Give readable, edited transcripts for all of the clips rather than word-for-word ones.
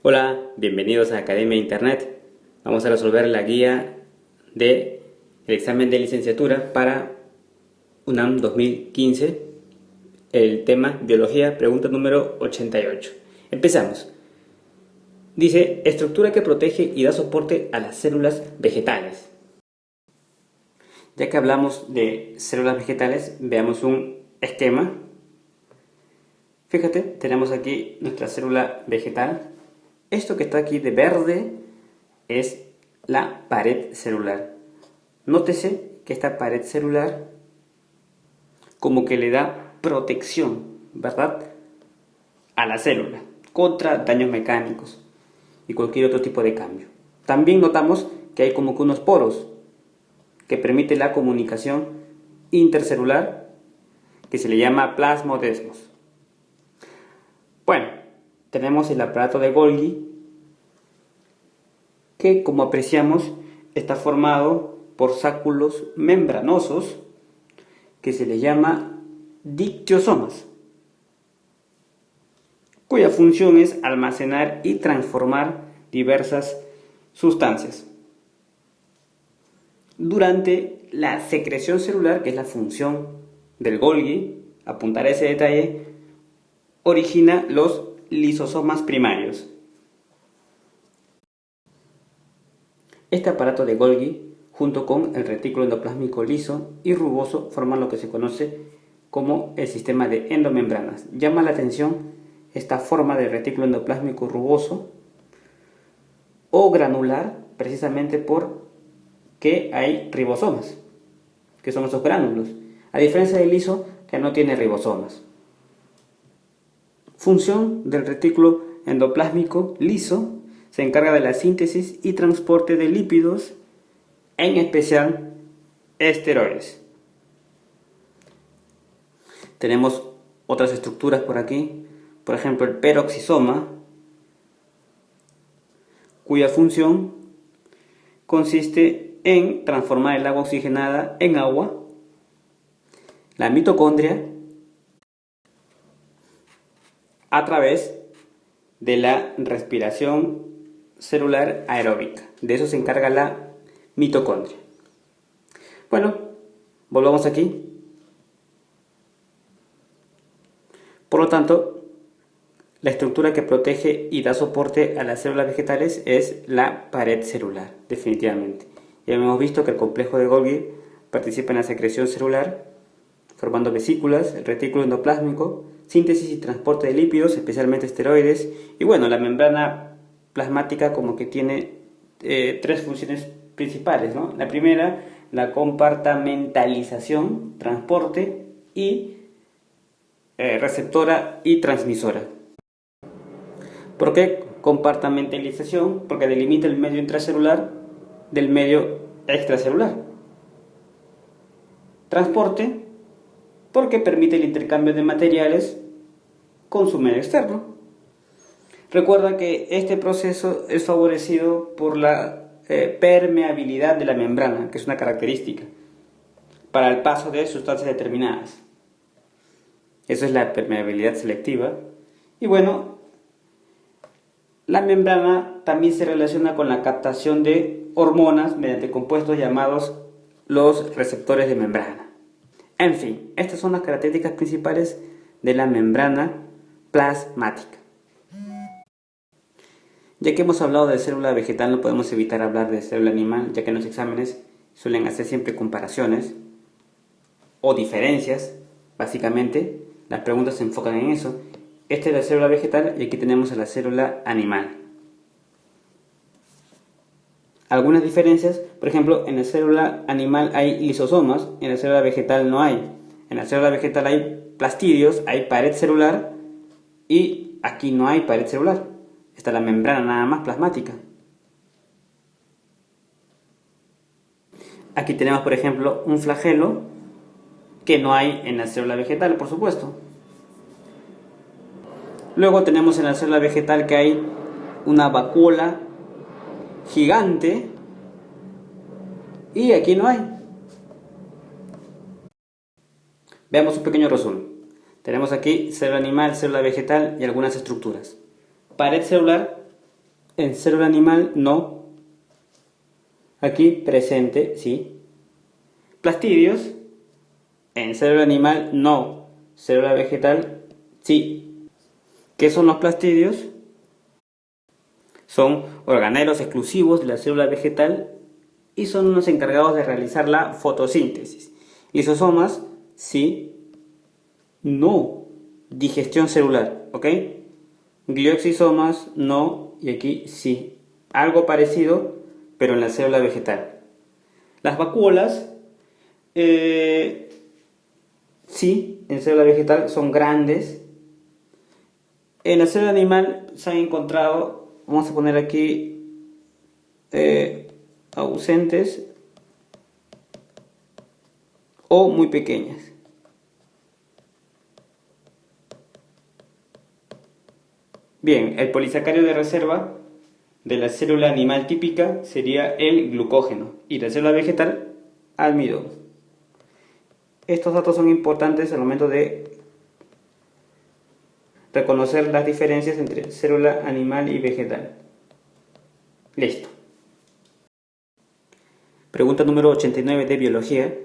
Hola, bienvenidos a Academia Internet. Vamos a resolver la guía del examen de licenciatura para UNAM 2015, el tema Biología, pregunta número 88. Empezamos. Dice, estructura que protege y da soporte a las células vegetales. Ya que hablamos de células vegetales, veamos un esquema. Fíjate, tenemos aquí nuestra célula vegetal. Esto que está aquí de verde es la pared celular. Nótese que esta pared celular como que le da protección, ¿verdad?, a la célula contra daños mecánicos y cualquier otro tipo de cambio. También notamos que hay como que unos poros que permiten la comunicación intercelular que se le llama plasmodesmos. Bueno, tenemos el aparato de Golgi que, como apreciamos, está formado por sáculos membranosos que se les llama dictiosomas, cuya función es almacenar y transformar diversas sustancias. Durante la secreción celular, que es la función del Golgi, apuntar a ese detalle, origina los lisosomas primarios. Este aparato de Golgi, junto con el retículo endoplásmico liso y rugoso, forman lo que se conoce como el sistema de endomembranas. Llama la atención esta forma de retículo endoplásmico rugoso o granular, precisamente porque hay ribosomas, que son esos gránulos, a diferencia del liso, que no tiene ribosomas. Función del retículo endoplásmico liso: se encarga de la síntesis y transporte de lípidos, en especial esteroides. Tenemos otras estructuras por aquí, por ejemplo el peroxisoma, cuya función consiste en transformar el agua oxigenada en agua. La mitocondria, a través de la respiración celular aeróbica. De eso se encarga la mitocondria. Bueno, volvamos aquí. Por lo tanto, la estructura que protege y da soporte a las células vegetales es la pared celular, definitivamente. Ya hemos visto que el complejo de Golgi participa en la secreción celular, formando vesículas, el retículo endoplásmico, síntesis y transporte de lípidos, especialmente esteroides, y bueno, la membrana plasmática como que tiene tres funciones principales, ¿no? La primera, la compartamentalización, transporte y receptora y transmisora. ¿Por qué compartamentalización? Porque delimita el medio intracelular del medio extracelular. Transporte, porque permite el intercambio de materiales con su medio externo. Recuerda que este proceso es favorecido por la permeabilidad de la membrana, que es una característica para el paso de sustancias determinadas. Eso es la permeabilidad selectiva. Y bueno, la membrana también se relaciona con la captación de hormonas mediante compuestos llamados los receptores de membrana. En fin, estas son las características principales de la membrana plasmática. Ya que hemos hablado de célula vegetal, no podemos evitar hablar de célula animal, ya que en los exámenes suelen hacer siempre comparaciones o diferencias. Básicamente, las preguntas se enfocan en eso. Esta es la célula vegetal y aquí tenemos a la célula animal. Algunas diferencias, por ejemplo, en la célula animal hay lisosomas, en la célula vegetal no hay. En la célula vegetal hay plastidios, hay pared celular y aquí no hay pared celular. Está la membrana nada más plasmática. Aquí tenemos, por ejemplo, un flagelo que no hay en la célula vegetal, por supuesto. Luego tenemos en la célula vegetal que hay una vacuola gigante y aquí no hay. Veamos un pequeño resumen. Tenemos aquí célula animal, célula vegetal y algunas estructuras. Pared celular En célula animal, no. Aquí, presente, sí. Plastidios. En célula animal, no. Célula vegetal, sí. ¿Qué son los plastidios? Son organelos exclusivos de la célula vegetal y son los encargados de realizar la fotosíntesis. Lisosomas, sí. No. Digestión celular, ¿ok? Glioxisomas, no. Y aquí, sí. Algo parecido, pero en la célula vegetal. Las vacuolas, sí, en célula vegetal son grandes. En la célula animal se han encontrado, vamos a poner aquí, ausentes o muy pequeñas. Bien, el polisacario de reserva de la célula animal típica sería el glucógeno y la célula vegetal, almidón. Estos datos son importantes al momento de reconocer las diferencias entre célula animal y vegetal. Listo. Pregunta número 89 de biología.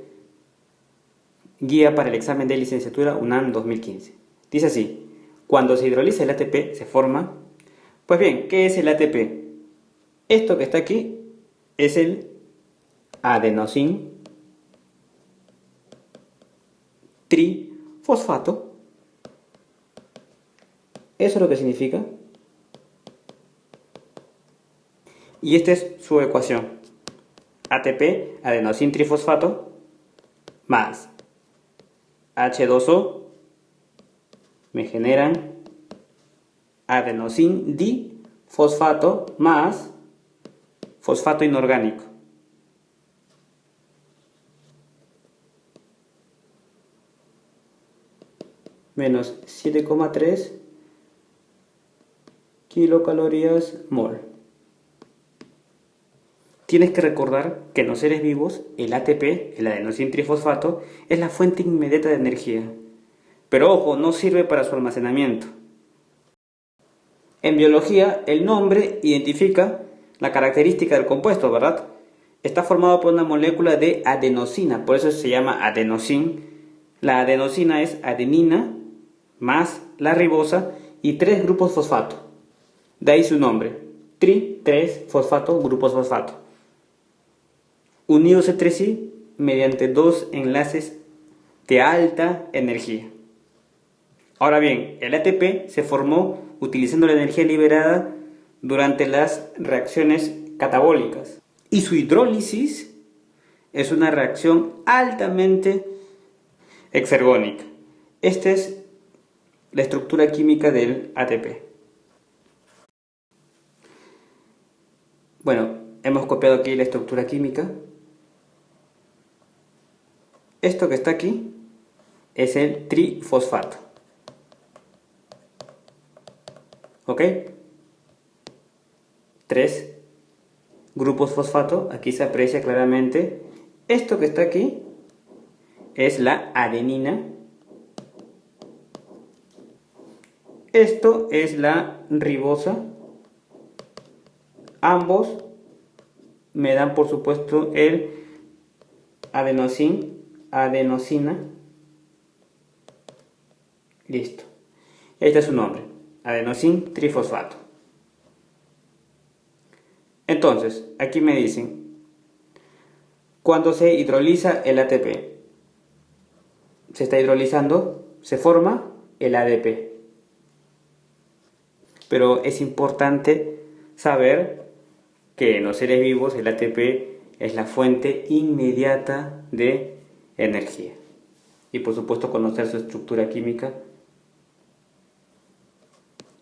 Guía para el examen de licenciatura UNAM 2015. Dice así: cuando se hidroliza el ATP se forma... Pues bien, ¿qué es el ATP? Esto que está aquí es el adenosín trifosfato. Eso es lo que significa. Y esta es su ecuación. ATP, adenosín trifosfato, más H2O me generan adenosín difosfato más fosfato inorgánico. Menos 7,3 kilocalorías mol. Tienes que recordar que en los seres vivos el ATP, el adenosín trifosfato, es la fuente inmediata de energía. Pero ojo, no sirve para su almacenamiento. En biología, el nombre identifica la característica del compuesto, ¿verdad? Está formado por una molécula de adenosina, por eso se llama adenosín. La adenosina es adenina más la ribosa y 3 grupos fosfato. De ahí su nombre, 3 fosfato, grupos fosfato. Unidos entre sí mediante 2 enlaces de alta energía. Ahora bien, el ATP se formó utilizando la energía liberada durante las reacciones catabólicas. Y su hidrólisis es una reacción altamente exergónica. Esta es la estructura química del ATP. Bueno, hemos copiado aquí la estructura química. Esto que está aquí es el trifosfato. ¿Ok? 3 grupos fosfato, aquí se aprecia claramente. Esto que está aquí es la adenina. Esto es la ribosa. Ambos me dan, por supuesto, el adenosina. Listo. Este es su nombre, adenosín trifosfato. Entonces, aquí me dicen, cuando se hidroliza el ATP, se está hidrolizando, se forma el ADP. Pero es importante saber que en los seres vivos el ATP es la fuente inmediata de energía. Y por supuesto conocer su estructura química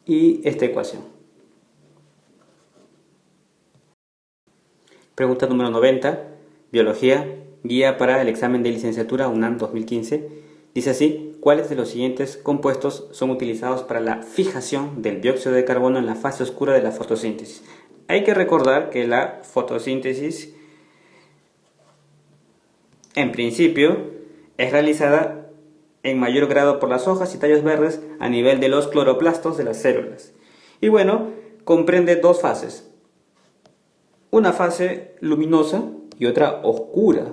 y esta ecuación. Pregunta número 90, Biología, guía para el examen de licenciatura UNAM 2015. Dice así: ¿cuáles de los siguientes compuestos son utilizados para la fijación del dióxido de carbono en la fase oscura de la fotosíntesis? Hay que recordar que la fotosíntesis, en principio, es realizada en mayor grado por las hojas y tallos verdes a nivel de los cloroplastos de las células. Y bueno, comprende dos fases. Una fase luminosa y otra oscura.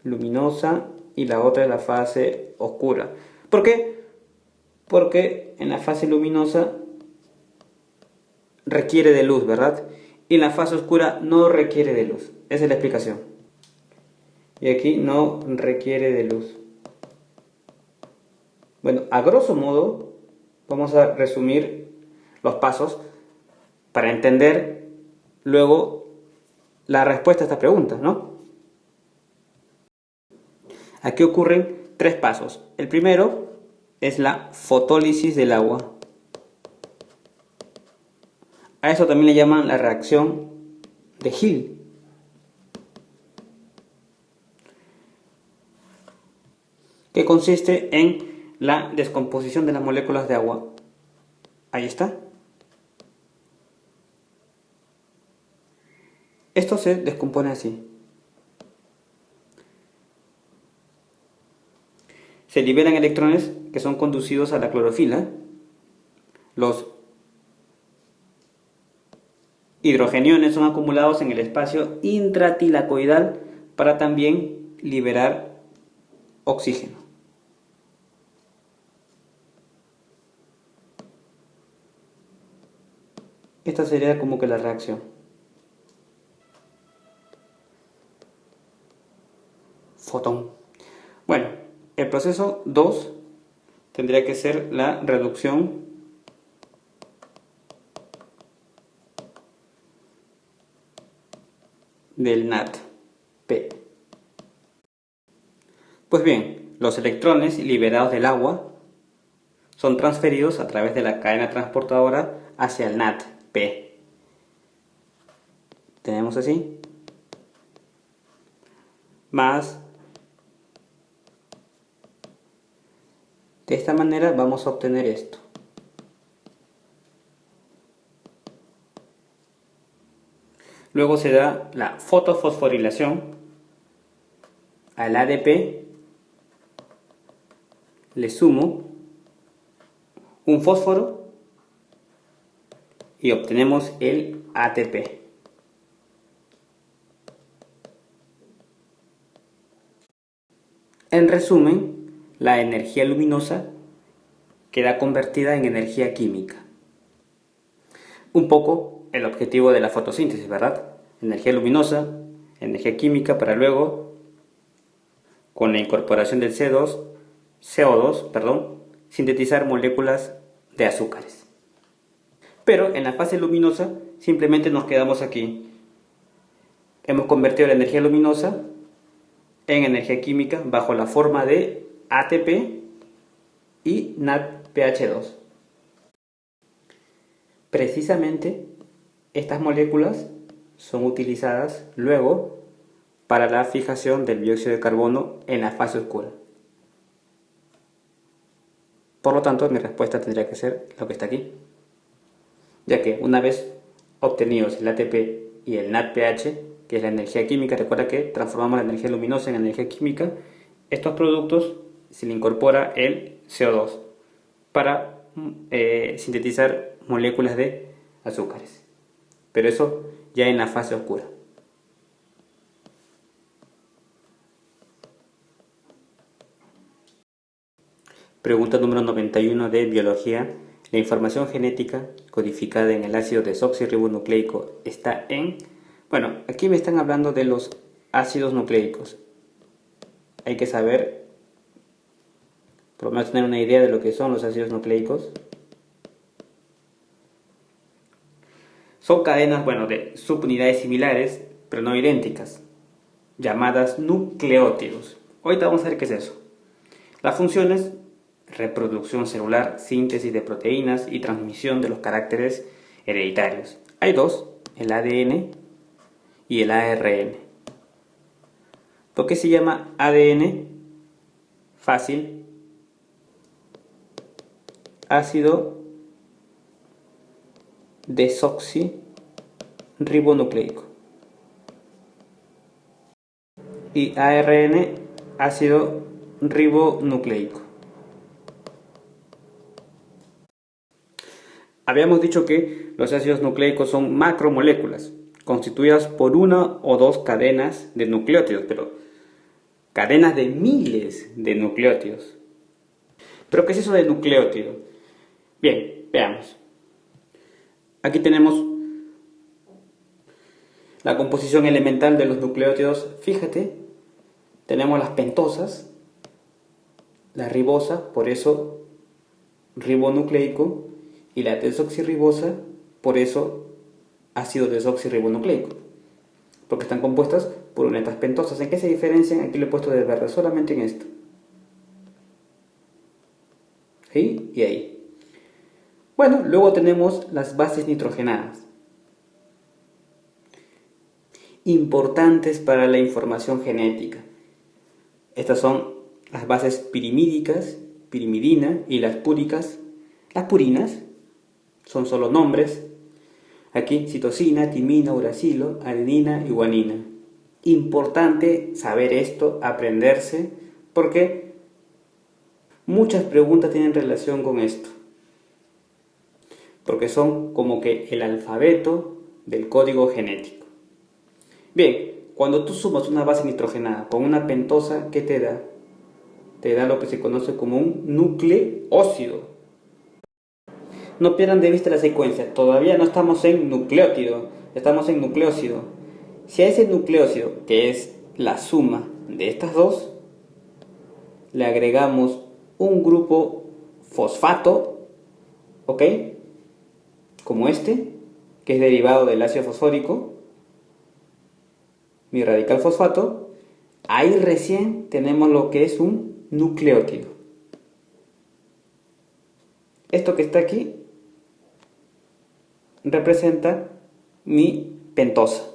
Luminosa y la otra es la fase oscura. ¿Por qué? Porque en la fase luminosa requiere de luz, ¿verdad? Y en la fase oscura no requiere de luz. Esa es la explicación. Y aquí no requiere de luz. Bueno, a grosso modo, vamos a resumir los pasos para entender luego la respuesta a esta pregunta, ¿no? Aquí ocurren tres pasos. El primero es la fotólisis del agua. A eso también le llaman la reacción de Gill. Que consiste en la descomposición de las moléculas de agua. Ahí está. Esto se descompone así. Se liberan electrones que son conducidos a la clorofila. Los hidrogeniones son acumulados en el espacio intratilacoidal para también liberar oxígeno. Esta sería como que la reacción. Fotón. Bueno, el proceso 2 tendría que ser la reducción del NADP. Pues bien, los electrones liberados del agua son transferidos a través de la cadena transportadora hacia el NADP. Tenemos así, más. De esta manera vamos a obtener esto. Luego se da la fotofosforilación. Al ADP le sumo un fósforo y obtenemos el ATP. En resumen, la energía luminosa queda convertida en energía química. Un poco el objetivo de la fotosíntesis, ¿verdad? Energía luminosa, energía química para luego, con la incorporación del CO2, sintetizar moléculas de azúcares. Pero en la fase luminosa simplemente nos quedamos aquí. Hemos convertido la energía luminosa en energía química bajo la forma de ATP y NADPH2. Precisamente estas moléculas son utilizadas luego para la fijación del dióxido de carbono en la fase oscura. Por lo tanto, mi respuesta tendría que ser lo que está aquí, ya que una vez obtenidos el ATP y el NADPH, que es la energía química, recuerda que transformamos la energía luminosa en energía química, estos productos se le incorpora el CO2 para sintetizar moléculas de azúcares, pero eso ya en la fase oscura. Pregunta número 91 de biología. La información genética codificada en el ácido desoxirribonucleico está en... Bueno, aquí me están hablando de los ácidos nucleicos. Hay que saber, por lo menos tener una idea de lo que son los ácidos nucleicos. Son cadenas, de subunidades similares, pero no idénticas, llamadas nucleótidos. Ahorita vamos a ver qué es eso. Las funciones: reproducción celular, síntesis de proteínas y transmisión de los caracteres hereditarios. Hay dos, el ADN y el ARN. ¿Por qué se llama ADN? Fácil. Ácido desoxirribonucleico. Y ARN, ácido ribonucleico. Habíamos dicho que los ácidos nucleicos son macromoléculas, constituidas por una o dos cadenas de nucleótidos, pero cadenas de miles de nucleótidos. ¿Pero qué es eso de nucleótido? Bien, veamos. Aquí tenemos la composición elemental de los nucleótidos. Fíjate, tenemos las pentosas, la ribosa, por eso ribonucleico, y la desoxirribosa, por eso ácido desoxirribonucleico, porque están compuestas por unetas pentosas. ¿En qué se diferencian? Aquí lo he puesto de verde, solamente en esto. ¿Sí? Y ahí. Bueno, luego tenemos las bases nitrogenadas, importantes para la información genética. Estas son las bases pirimídicas, pirimidina, y las púricas. Las purinas son solo nombres. Aquí citosina, timina, uracilo, adenina y guanina. Importante saber esto, aprenderse, porque muchas preguntas tienen relación con esto. Porque son como que el alfabeto del código genético. Bien, cuando tú sumas una base nitrogenada con una pentosa, ¿qué te da? Te da lo que se conoce como un nucleócido. No pierdan de vista la secuencia, todavía no estamos en nucleótido, estamos en nucleócido. Si a ese nucleócido, que es la suma de estas dos, le agregamos un grupo fosfato, ¿ok? Como este, que es derivado del ácido fosfórico, mi radical fosfato, ahí recién tenemos lo que es un nucleótido. Esto que está aquí representa mi pentosa,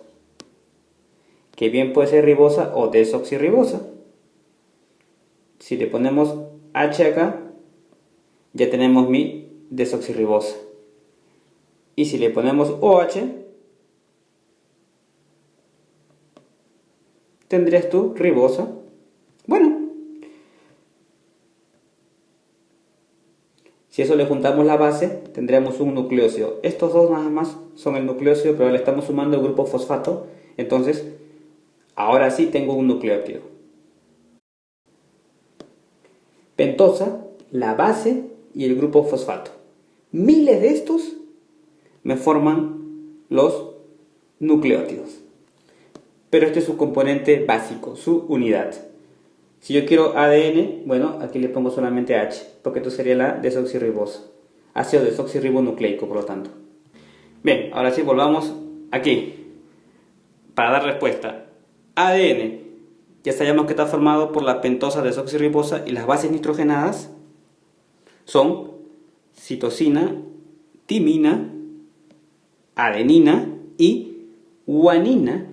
que bien puede ser ribosa o desoxirribosa. Si le ponemos H acá, ya tenemos mi desoxirribosa. Y si le ponemos OH, tendrías tu ribosa. Bueno, si eso le juntamos la base, tendríamos un nucleócido. Estos dos nada más son el nucleócido, pero le estamos sumando el grupo fosfato. Entonces, ahora sí tengo un nucleótido. Pentosa, la base y el grupo fosfato. Miles de estos me forman los nucleótidos. Pero este es su componente básico, su unidad. Si yo quiero ADN, bueno, aquí le pongo solamente H, porque esto sería la desoxirribosa. Ácido desoxirribonucleico, por lo tanto. Bien, ahora sí, volvamos aquí. Para dar respuesta. ADN. Ya sabemos que está formado por la pentosa desoxirribosa y las bases nitrogenadas son citosina, timina, adenina y guanina.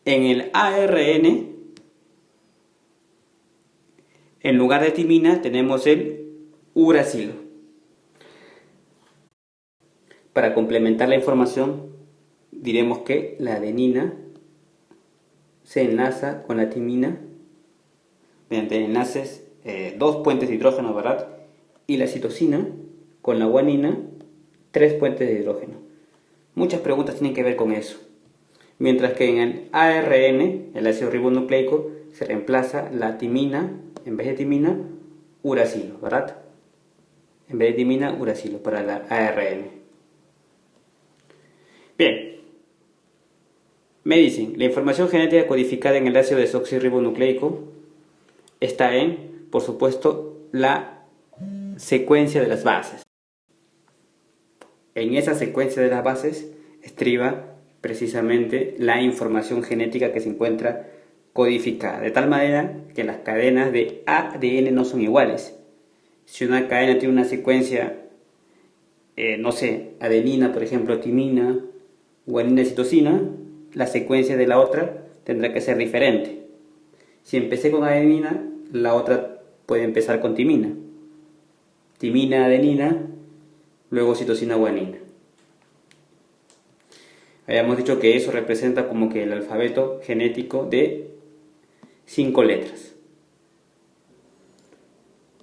En el ARN, en lugar de timina, tenemos el uracilo. Para complementar la información, diremos que la adenina se enlaza con la timina mediante enlaces, dos puentes de hidrógeno, ¿verdad? Y la citosina con la guanina, tres puentes de hidrógeno. Muchas preguntas tienen que ver con eso. Mientras que en el ARN, el ácido ribonucleico, se reemplaza la timina, en vez de timina, uracilo, ¿verdad? En vez de timina, uracilo para el ARN. Bien, me dicen, la información genética codificada en el ácido desoxirribonucleico está en, por supuesto, la secuencia de las bases. En esa secuencia de las bases estriba precisamente la información genética que se encuentra codificada, de tal manera que las cadenas de ADN no son iguales. Si una cadena tiene una secuencia, no sé, adenina, por ejemplo, timina, guanina, citosina, la secuencia de la otra tendrá que ser diferente. Si empecé con adenina, la otra puede empezar con timina. Timina, adenina, luego citosina, guanina. Habíamos dicho que eso representa como que el alfabeto genético de 5 letras.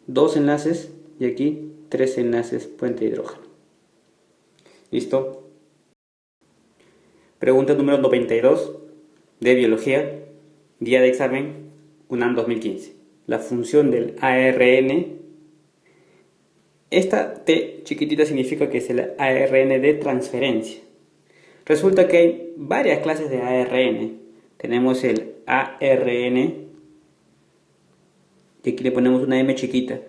2 enlaces y aquí 3 enlaces puente de hidrógeno. ¿Listo? Pregunta número 92 de Biología, guía de examen, UNAM 2015. La función del ARN. Esta T chiquitita significa que es el ARN de transferencia. Resulta que hay varias clases de ARN. Tenemos el ARN, y aquí le ponemos una M chiquita.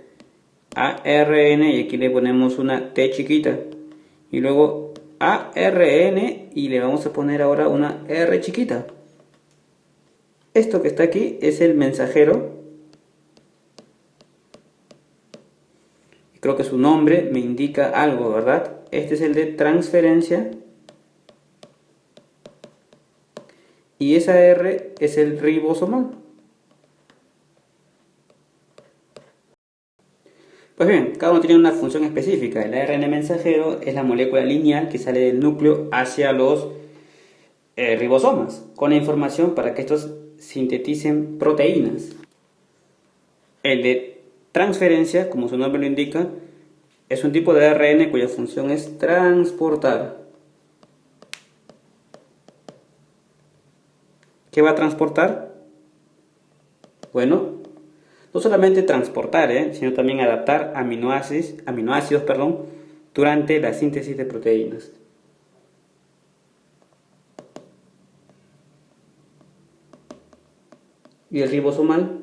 ARN, y aquí le ponemos una T chiquita. Y luego ARN, y le vamos a poner ahora una R chiquita. Esto que está aquí es el mensajero. Creo que su nombre me indica algo, ¿verdad? Este es el de transferencia. Y esa R es el ribosomal. Pues bien, cada uno tiene una función específica. El ARN mensajero es la molécula lineal que sale del núcleo hacia los ribosomas, con la información para que estos sinteticen proteínas. El de transferencia, como su nombre lo indica, es un tipo de ARN cuya función es transportar. ¿Qué va a transportar? Bueno, no solamente transportar, sino también adaptar aminoácidos, durante la síntesis de proteínas. Y el ribosomal,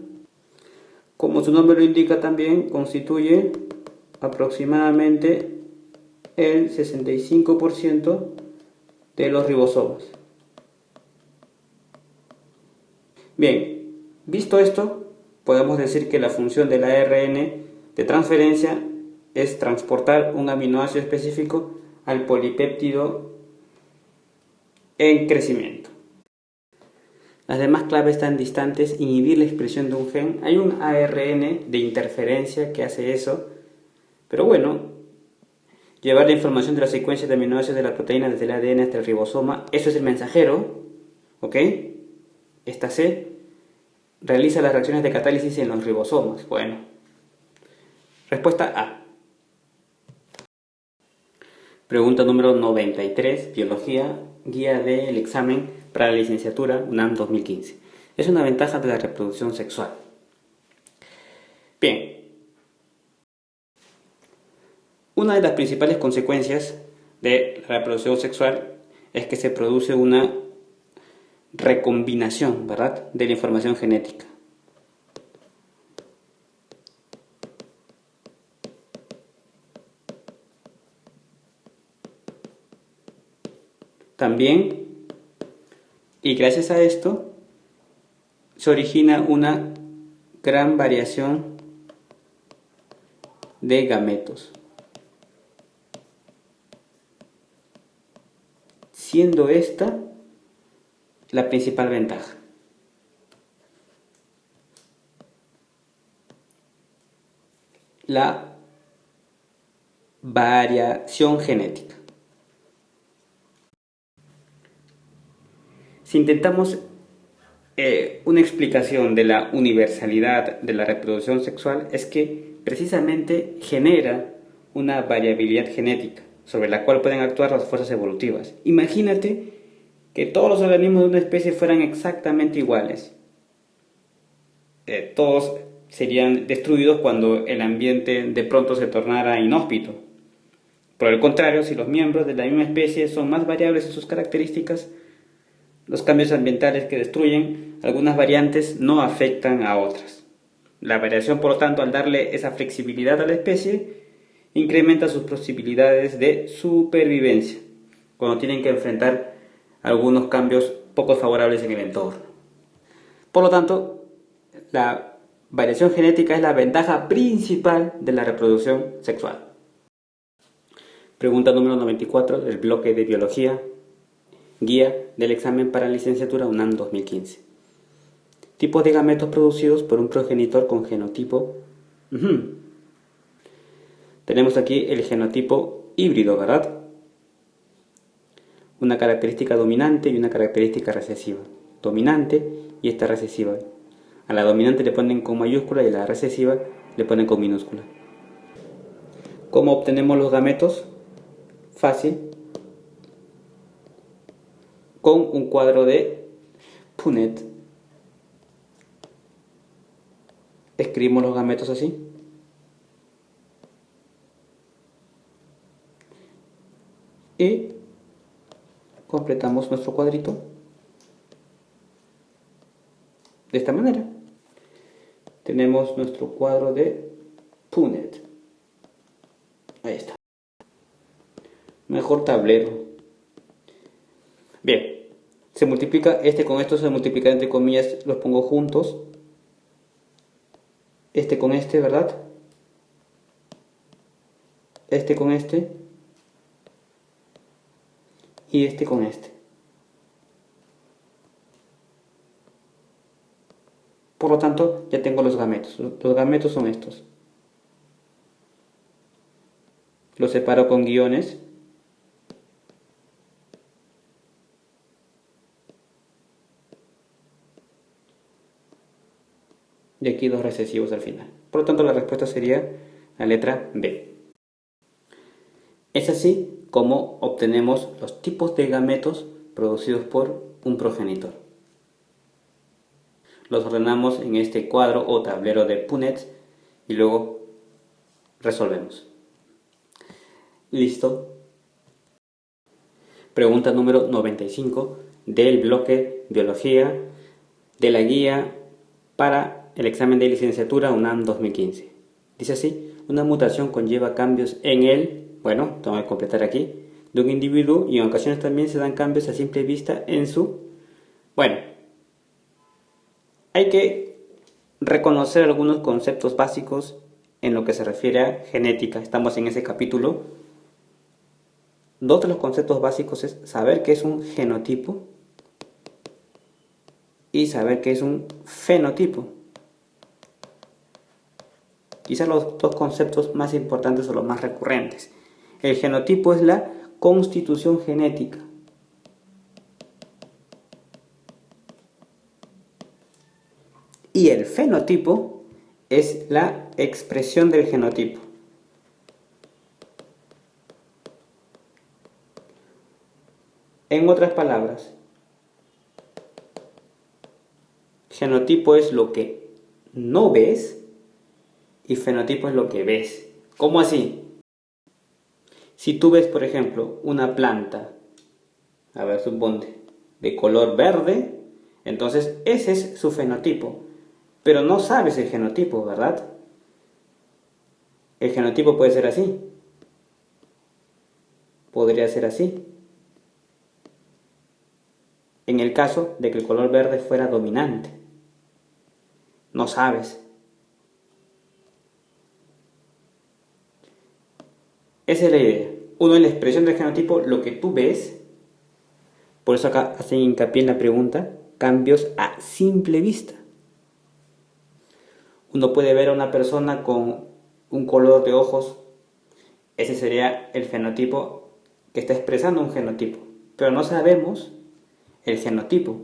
como su nombre lo indica también, constituye aproximadamente el 65% de los ribosomas. Bien, visto esto, podemos decir que la función del ARN de transferencia es transportar un aminoácido específico al polipéptido en crecimiento. Las demás claves están distantes, inhibir la expresión de un gen. Hay un ARN de interferencia que hace eso, pero bueno, llevar la información de la secuencia de aminoácidos de la proteína desde el ADN hasta el ribosoma, eso es el mensajero, ¿ok? Esta C realiza las reacciones de catálisis en los ribosomas. Bueno, respuesta A. Pregunta número 93, Biología, guía del examen para la licenciatura UNAM 2015. Es una ventaja de la reproducción sexual. Bien, una de las principales consecuencias de la reproducción sexual es que se produce una recombinación, ¿verdad?, de la información genética. También, y gracias a esto, se origina una gran variación de gametos, siendo esta la principal ventaja. La variación genética. Si intentamos una explicación de la universalidad de la reproducción sexual, es que precisamente genera una variabilidad genética sobre la cual pueden actuar las fuerzas evolutivas. Imagínate que todos los organismos de una especie fueran exactamente iguales. Todos serían destruidos cuando el ambiente de pronto se tornara inhóspito. Por el contrario, si los miembros de la misma especie son más variables en sus características, los cambios ambientales que destruyen algunas variantes no afectan a otras. La variación, por lo tanto, al darle esa flexibilidad a la especie, incrementa sus posibilidades de supervivencia cuando tienen que enfrentar algunos cambios poco favorables en el entorno. Por lo tanto, la variación genética es la ventaja principal de la reproducción sexual. Pregunta número 94 del bloque de Biología, guía del examen para licenciatura UNAM 2015. Tipos de gametos producidos por un progenitor con genotipo. Tenemos aquí el genotipo híbrido, ¿verdad? Una característica dominante y una característica recesiva. Dominante y esta recesiva. A la dominante le ponen con mayúscula y a la recesiva le ponen con minúscula. ¿Cómo obtenemos los gametos? Fácil. con un cuadro de Punnett. Escribimos los gametos así. Y completamos nuestro cuadrito de esta manera. Tenemos nuestro cuadro de Punnett. Ahí está. Mejor tablero. Bien. Se multiplica, este con esto se multiplica entre comillas, los pongo juntos. Este con este, ¿verdad? Este con este. Y este con este. Por lo tanto, ya tengo los gametos. Los gametos son estos. Los separo con guiones. Y aquí dos recesivos al final. Por lo tanto, la respuesta sería la letra B. Es así como obtenemos los tipos de gametos producidos por un progenitor. Los ordenamos en este cuadro o tablero de Punnett y luego resolvemos. Listo. Pregunta número 95 del bloque Biología de la guía para el examen de licenciatura UNAM 2015. Dice así: una mutación conlleva cambios en bueno, tengo que completar aquí, de un individuo, y en ocasiones también se dan cambios a simple vista en su... Bueno, hay que reconocer algunos conceptos básicos en lo que se refiere a genética. Estamos en ese capítulo. Dos de los conceptos básicos es saber qué es un genotipo y saber qué es un fenotipo. Quizás los dos conceptos más importantes o los más recurrentes. El genotipo es la constitución genética. Y el fenotipo es la expresión del genotipo. En otras palabras, genotipo es lo que no ves y fenotipo es lo que ves. ¿Cómo así? Si tú ves, por ejemplo, una planta, a ver, suponte, de color verde, entonces ese es su fenotipo. Pero no sabes el genotipo, ¿verdad? El genotipo puede ser así. Podría ser así. En el caso de que el color verde fuera dominante. No sabes. Esa es la idea. Uno, en la expresión del genotipo, lo que tú ves. Por eso acá hacen hincapié en la pregunta, cambios a simple vista. Uno puede ver a una persona con un color de ojos. Ese sería el fenotipo que está expresando un genotipo. Pero no sabemos el genotipo.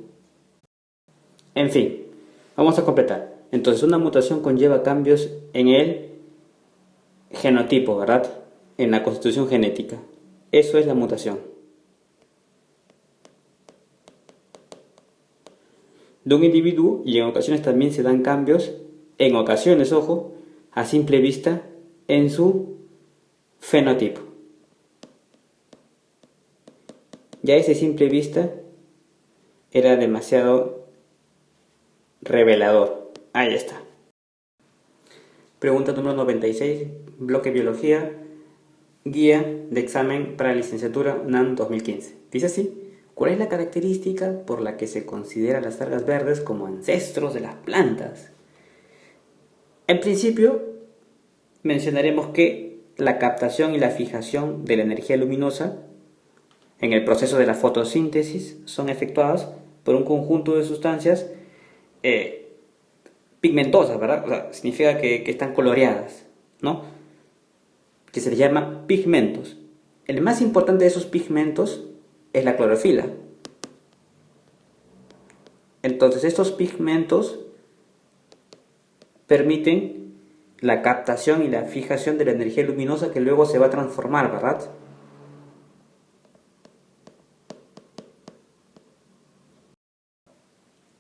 En fin, vamos a completar. Entonces, una mutación conlleva cambios en el genotipo, ¿verdad? En la constitución genética. Eso es la mutación. De un individuo, y en ocasiones también se dan cambios, en ocasiones, ojo, a simple vista, en su fenotipo. Ya ese simple vista era demasiado revelador. Ahí está. Pregunta número 96, bloque Biología, guía de examen para licenciatura UNAM 2015. Dice así: ¿cuál es la característica por la que se considera las algas verdes como ancestros de las plantas? En principio, mencionaremos que la captación y la fijación de la energía luminosa en el proceso de la fotosíntesis son efectuadas por un conjunto de sustancias pigmentosas, ¿verdad? O sea, significa que están coloreadas, ¿no? Que se les llama pigmentos. El más importante de esos pigmentos es la clorofila. Entonces, estos pigmentos permiten la captación y la fijación de la energía luminosa que luego se va a transformar, ¿verdad?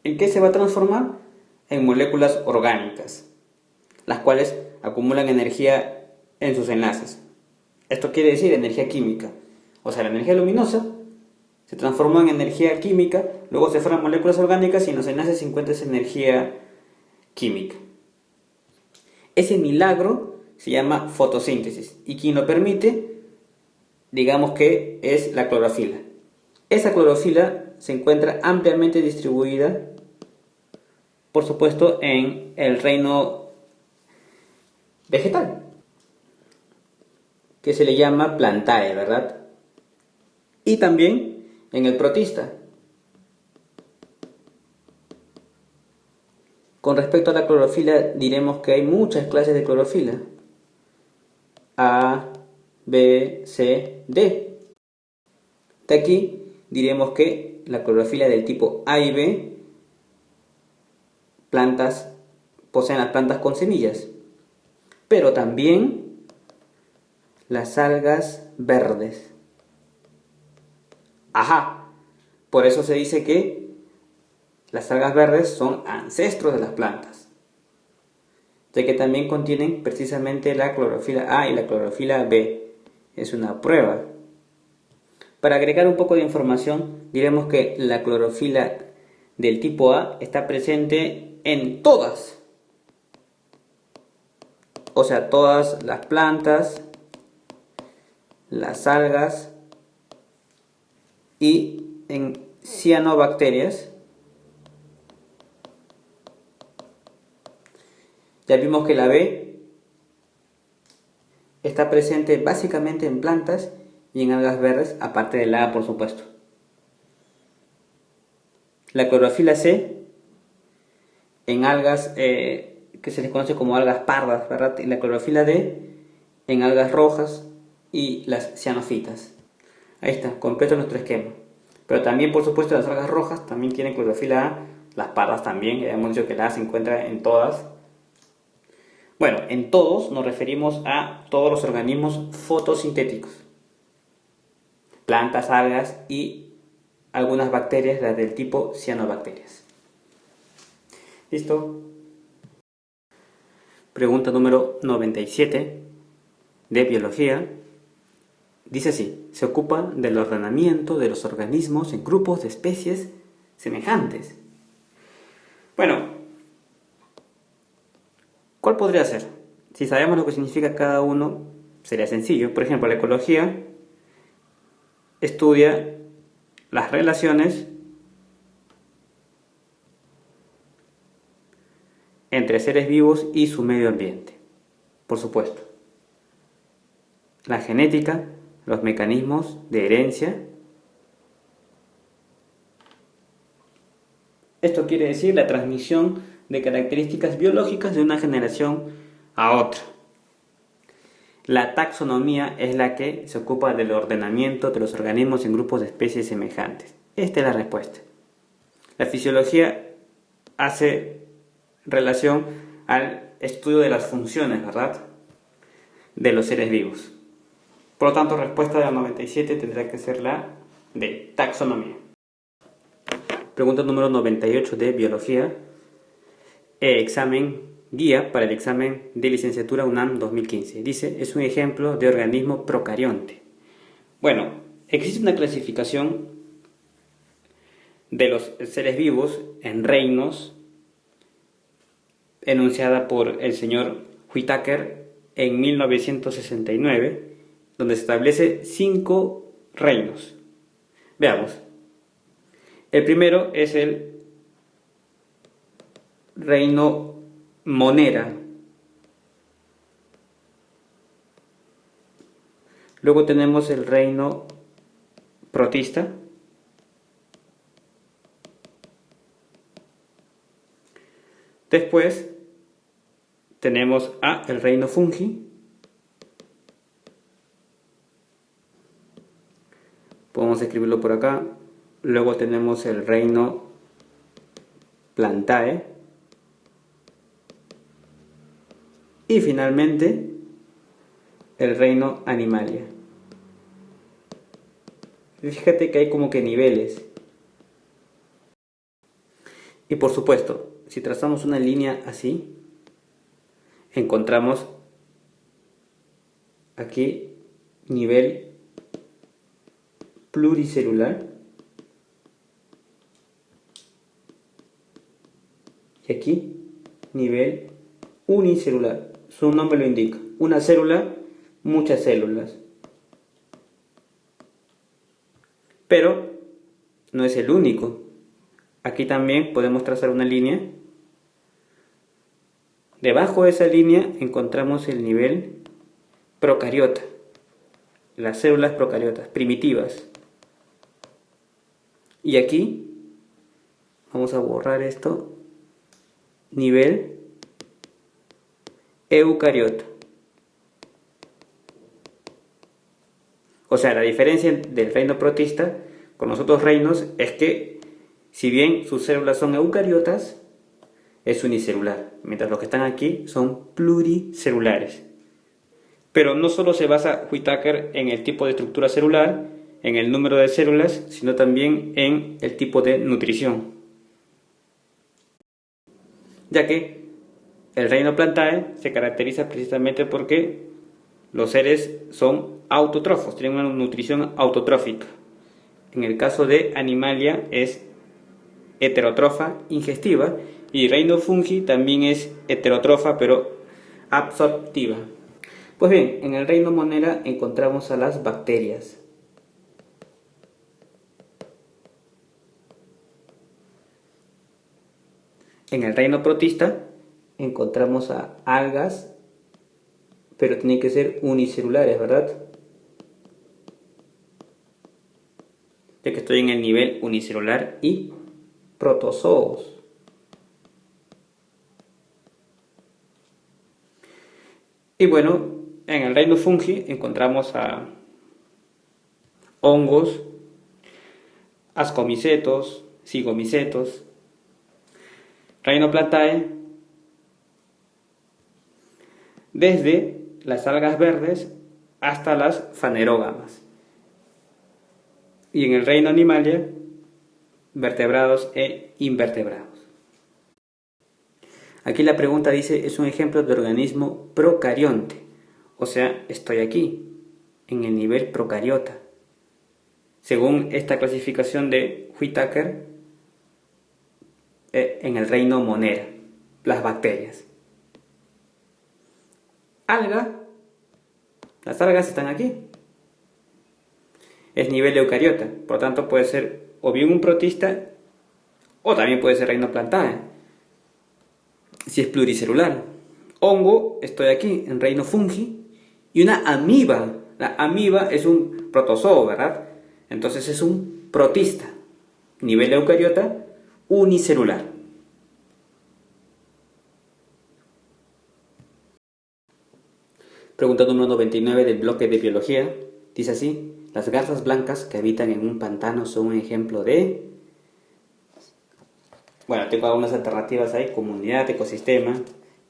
¿En qué se va a transformar? En moléculas orgánicas, las cuales acumulan energía en sus enlaces. Esto quiere decir energía química. O sea, la energía luminosa se transformó en energía química, luego se forman moléculas orgánicas y en los enlaces se encuentra esa energía química. Ese milagro se llama fotosíntesis y quien lo permite, digamos que es la clorofila. Esa clorofila se encuentra ampliamente distribuida, por supuesto, en el reino vegetal, que se le llama plantae, ¿verdad? Y también en el protista. Con respecto a la clorofila, diremos que hay muchas clases de clorofila. A, B, C, D. De aquí diremos que la clorofila del tipo A y B poseen las plantas con semillas, pero también las algas verdes. Ajá, por eso se dice que las algas verdes son ancestros de las plantas, ya que también contienen precisamente la clorofila A y la clorofila B. Es una prueba. Para agregar un poco de información, diremos que la clorofila del tipo A está presente en todas, o sea, todas las plantas, las algas y en cianobacterias. Ya vimos que la B está presente básicamente en plantas y en algas verdes, aparte de la A, por supuesto. La clorofila C en algas que se les conoce como algas pardas, ¿verdad? Y la clorofila D en algas rojas y las cianofitas. Ahí está, completo nuestro esquema. Pero también, por supuesto, las algas rojas también tienen clorofila A, las pardas también, ya hemos dicho que la A se encuentra en todas. Bueno, en todos nos referimos a todos los organismos fotosintéticos. Plantas, algas y algunas bacterias, las del tipo cianobacterias. ¿Listo? Pregunta número 97 de biología. Dice así: se ocupa del ordenamiento de los organismos en grupos de especies semejantes. Bueno, ¿cuál podría ser? Si sabemos lo que significa cada uno, sería sencillo. Por ejemplo, la ecología estudia las relaciones entre seres vivos y su medio ambiente, por supuesto. La genética, los mecanismos de herencia. Esto quiere decir la transmisión de características biológicas de una generación a otra. La taxonomía es la que se ocupa del ordenamiento de los organismos en grupos de especies semejantes. Esta es la respuesta. La fisiología hace relación al estudio de las funciones, ¿verdad?, de los seres vivos. Por lo tanto, respuesta de la 97 tendrá que ser la de taxonomía. Pregunta número 98 de biología. Examen guía para el examen de licenciatura UNAM 2015. Dice, es un ejemplo de organismo procarionte. Bueno, existe una clasificación de los seres vivos en reinos enunciada por el señor Whittaker en 1969, donde se establece 5 reinos. Veamos. El primero es el reino Monera. Luego tenemos el reino Protista. Después tenemos el reino Fungi. Podemos escribirlo por acá. Luego tenemos el reino Plantae. Y finalmente el reino Animalia. Fíjate que hay como que niveles. Y por supuesto, si trazamos una línea así, encontramos aquí nivel pluricelular y aquí nivel unicelular. Su nombre lo indica. Una célula, muchas células. Pero no es el único. Aquí también podemos trazar una línea. Debajo de esa línea encontramos el nivel procariota. Las células procariotas, primitivas. Y aquí, vamos a borrar esto, nivel eucariota. O sea, la diferencia del reino protista con los otros reinos es que, si bien sus células son eucariotas, es unicelular, mientras los que están aquí son pluricelulares. Pero no solo se basa Whittaker en el tipo de estructura celular, en el número de células, sino también en el tipo de nutrición. Ya que el reino Plantae se caracteriza precisamente porque los seres son autótrofos, tienen una nutrición autotrófica. En el caso de Animalia es heterótrofa ingestiva y reino Fungi también es heterótrofa pero absorptiva. Pues bien, en el reino Monera encontramos a las bacterias. En el reino protista encontramos a algas, pero tienen que ser unicelulares, ¿verdad? Ya que estoy en el nivel unicelular, y protozoos. Y bueno, en el reino fungi encontramos a hongos, ascomicetos, cigomicetos. Reino Plantae, desde las algas verdes hasta las fanerógamas. Y en el reino Animalia, vertebrados e invertebrados. Aquí la pregunta dice, es un ejemplo de organismo procarionte. O sea, estoy aquí, en el nivel procariota. Según esta clasificación de Whittaker, en el reino Monera, las bacterias. Alga, las algas están aquí. Es nivel eucariota, por lo tanto puede ser o bien un protista o también puede ser reino Plantae, si es pluricelular. Hongo, estoy aquí en reino fungi, y una amiba. La amiba es un protozoo, ¿verdad? Entonces es un protista, nivel eucariota, unicelular. Pregunta número 99 del bloque de biología. Dice así: las garzas blancas que habitan en un pantano son un ejemplo de... Bueno, tengo algunas alternativas ahí. Comunidad, ecosistema.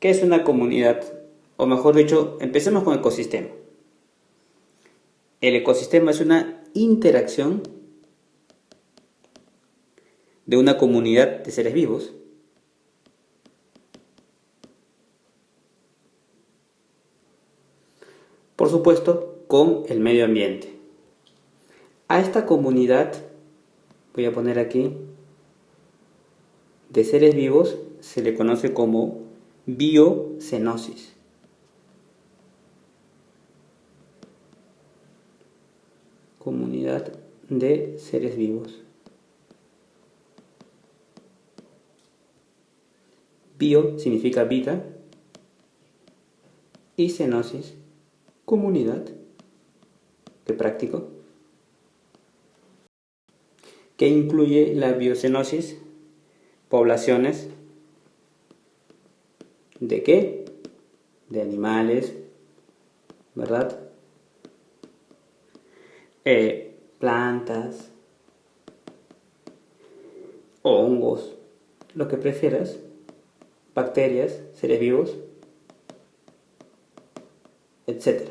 ¿Qué es una comunidad? O mejor dicho, empecemos con ecosistema. El ecosistema es una interacción de una comunidad de seres vivos por supuesto, con el medio ambiente. A esta comunidad, voy a poner aquí, de seres vivos, se le conoce como biocenosis. Comunidad de seres vivos. Bio significa vida y cenosis, comunidad. Qué práctico. ¿Qué incluye la biocenosis? Poblaciones. ¿De qué? De animales, ¿verdad? Plantas, hongos, lo que prefieras, bacterias, seres vivos, etc.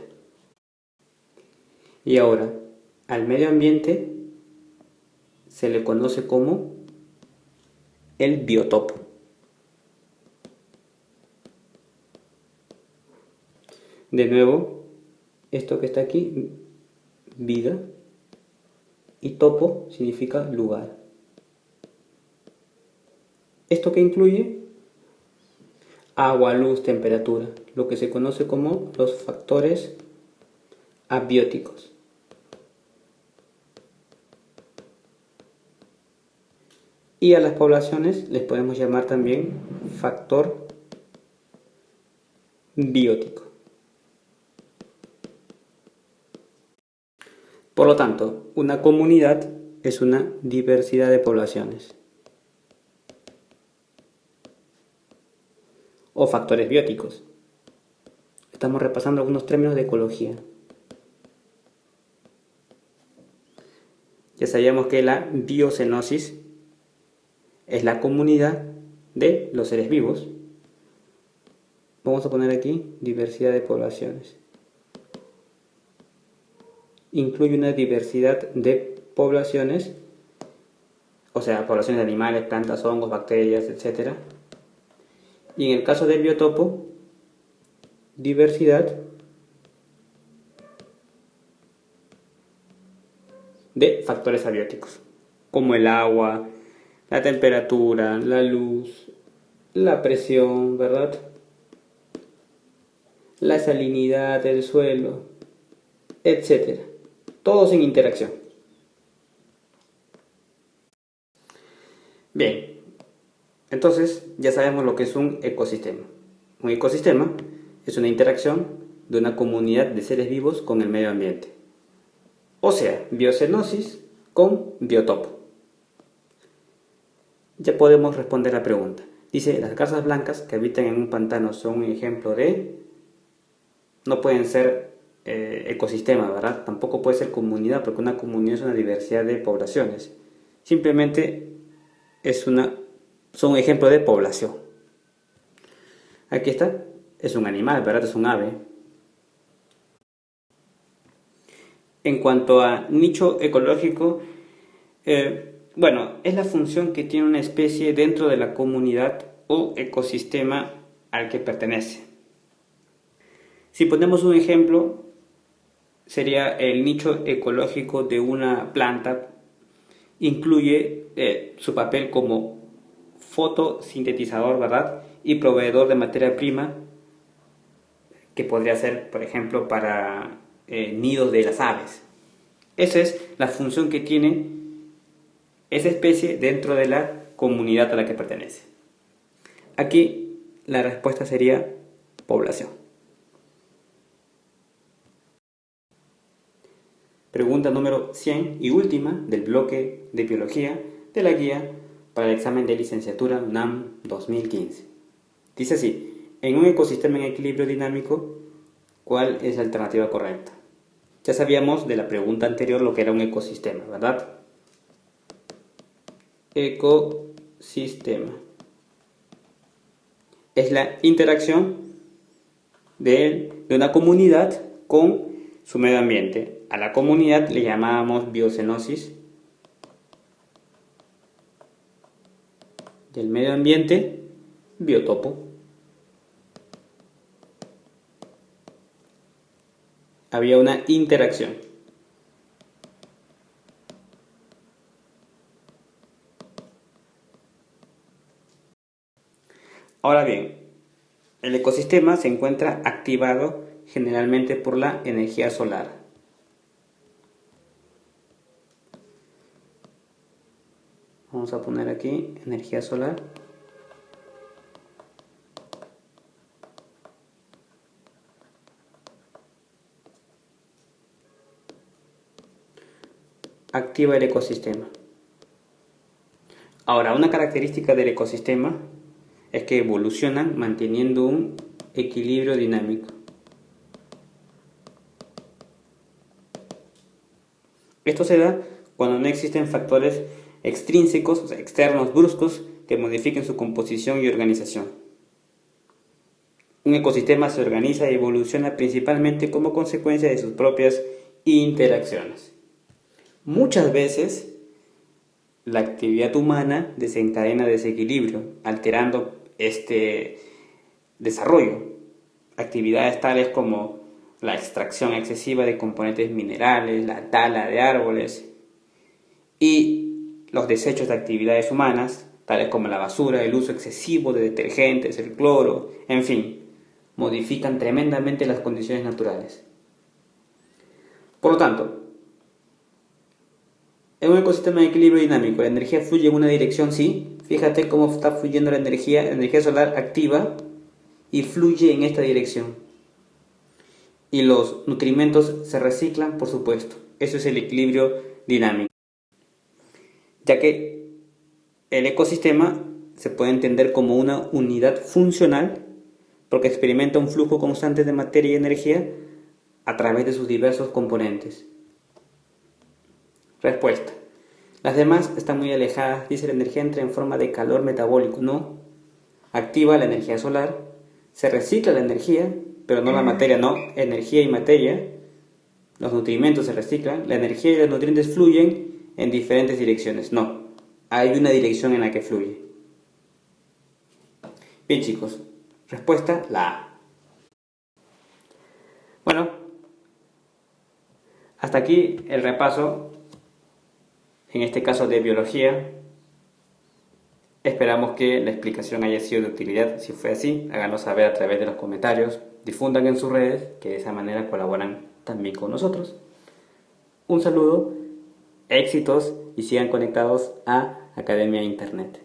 Y ahora, al medio ambiente se le conoce como el biotopo. De nuevo, esto que está aquí, vida, y topo significa lugar. ¿Esto que incluye? Agua, luz, temperatura, lo que se conoce como los factores abióticos. Y a las poblaciones les podemos llamar también factor biótico. Por lo tanto, una comunidad es una diversidad de poblaciones o factores bióticos. Estamos repasando algunos términos de ecología. Ya sabíamos que la biocenosis es la comunidad de los seres vivos. Vamos a poner aquí diversidad de poblaciones. Incluye una diversidad de poblaciones, o sea, poblaciones de animales, plantas, hongos, bacterias, etc. Y en el caso del biotopo, diversidad de factores abióticos, como el agua, la temperatura, la luz, la presión, ¿verdad? La salinidad del suelo, etc. Todos en interacción. Bien, entonces ya sabemos lo que es un ecosistema. Un ecosistema es una interacción de una comunidad de seres vivos con el medio ambiente. O sea, biocenosis con biotopo. Ya podemos responder la pregunta. Dice, las garzas blancas que habitan en un pantano son un ejemplo de... No pueden ser ecosistema, ¿verdad? Tampoco puede ser comunidad, porque una comunidad es una diversidad de poblaciones. Simplemente son un ejemplo de población. Aquí está, es un animal, ¿verdad? Es un ave. En cuanto a nicho ecológico, es la función que tiene una especie dentro de la comunidad o ecosistema al que pertenece. Si ponemos un ejemplo, sería el nicho ecológico de una planta. Incluye su papel como fotosintetizador, ¿verdad? Y proveedor de materia prima, que podría ser, por ejemplo, para nidos de las aves. Esa es la función que tiene esa especie dentro de la comunidad a la que pertenece. Aquí la respuesta sería población. Pregunta número 100 y última del bloque de biología de la guía para el examen de licenciatura UNAM 2015. Dice así, en un ecosistema en equilibrio dinámico, ¿cuál es la alternativa correcta? Ya sabíamos de la pregunta anterior lo que era un ecosistema, ¿verdad? Ecosistema es la interacción de una comunidad con su medio ambiente. A la comunidad le llamábamos biocenosis. Del medio ambiente, biotopo. Había una interacción. Ahora bien, el ecosistema se encuentra activado generalmente por la energía solar. Vamos a poner aquí energía solar. Activa el ecosistema. Ahora, una característica del ecosistema es que evolucionan manteniendo un equilibrio dinámico. Esto se da cuando no existen factores extrínsecos, o sea, externos bruscos, que modifiquen su composición y organización. Un ecosistema se organiza y evoluciona principalmente como consecuencia de sus propias interacciones. Muchas veces la actividad humana desencadena desequilibrio, alterando este desarrollo. Actividades tales como la extracción excesiva de componentes minerales, la tala de árboles y los desechos de actividades humanas, tales como la basura, el uso excesivo de detergentes, el cloro, en fin, modifican tremendamente las condiciones naturales. Por lo tanto, en un ecosistema de equilibrio dinámico, la energía fluye en una dirección, sí. Fíjate cómo está fluyendo la energía solar activa y fluye en esta dirección. Y los nutrimentos se reciclan, por supuesto. Eso es el equilibrio dinámico. Ya que el ecosistema se puede entender como una unidad funcional porque experimenta un flujo constante de materia y energía a través de sus diversos componentes. Respuesta. Las demás están muy alejadas, dice la energía entra en forma de calor metabólico, no. Activa la energía solar, se recicla la energía, pero no la materia, no. Energía y materia, los nutrimentos se reciclan, la energía y los nutrientes fluyen en diferentes direcciones, no. Hay una dirección en la que fluye. Bien chicos, respuesta la A. Bueno, hasta aquí el repaso, en este caso de biología. Esperamos que la explicación haya sido de utilidad. Si fue así, háganos saber a través de los comentarios, difundan en sus redes, que de esa manera colaboran también con nosotros. Un saludo, éxitos y sigan conectados a Academia Internet.